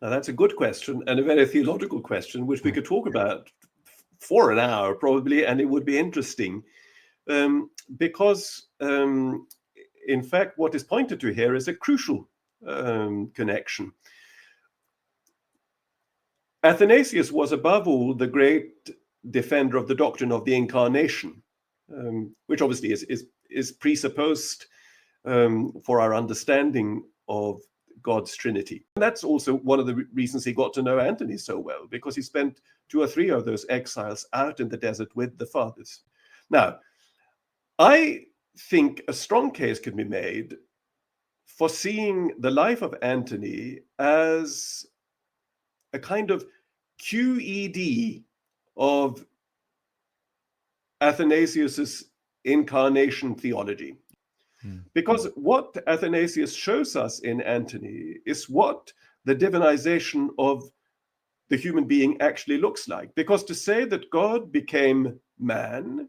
Now, that's a good question and a very theological question, which we could talk about for an hour probably, and it would be interesting because, in fact, what is pointed to here is a crucial connection. Athanasius was above all the great defender of the doctrine of the Incarnation, which obviously is presupposed for our understanding of God's Trinity. And that's also one of the reasons he got to know Antony so well, because he spent 2 or 3 of those exiles out in the desert with the fathers. Now, I think a strong case can be made for seeing the life of Antony as a kind of QED of Athanasius's incarnation theology. Because what Athanasius shows us in Antony is what the divinization of the human being actually looks like. Because to say that God became man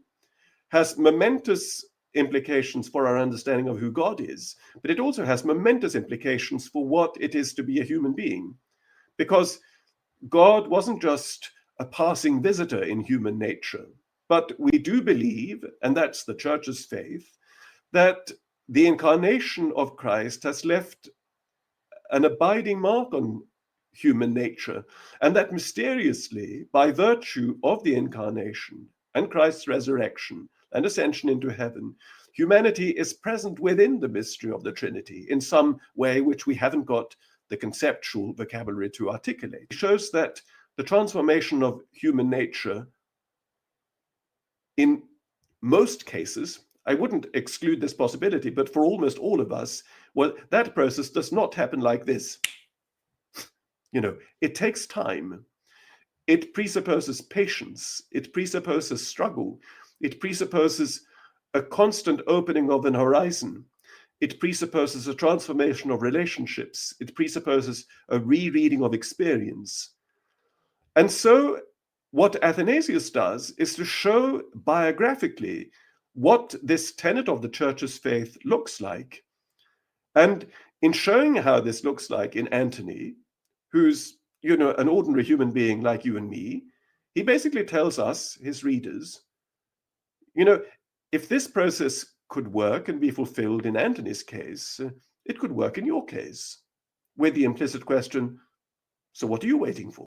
has momentous implications for our understanding of who God is, but it also has momentous implications for what it is to be a human being. Because God wasn't just a passing visitor in human nature, but we do believe, and that's the church's faith, that the incarnation of Christ has left an abiding mark on human nature, and that mysteriously, by virtue of the incarnation and Christ's resurrection and ascension into heaven, humanity is present within the mystery of the Trinity in some way which we haven't got the conceptual vocabulary to articulate. It shows that the transformation of human nature, in most cases, I wouldn't exclude this possibility, but for almost all of us, well, that process does not happen like this. It takes time. It presupposes patience. It presupposes struggle. It presupposes a constant opening of an horizon. It presupposes a transformation of relationships. It presupposes a rereading of experience. And so what Athanasius does is to show biographically what this tenet of the church's faith looks like. And in showing how this looks like in Antony, who's, an ordinary human being like you and me, he basically tells us, his readers, if this process could work and be fulfilled in Antony's case, it could work in your case, with the implicit question, so what are you waiting for?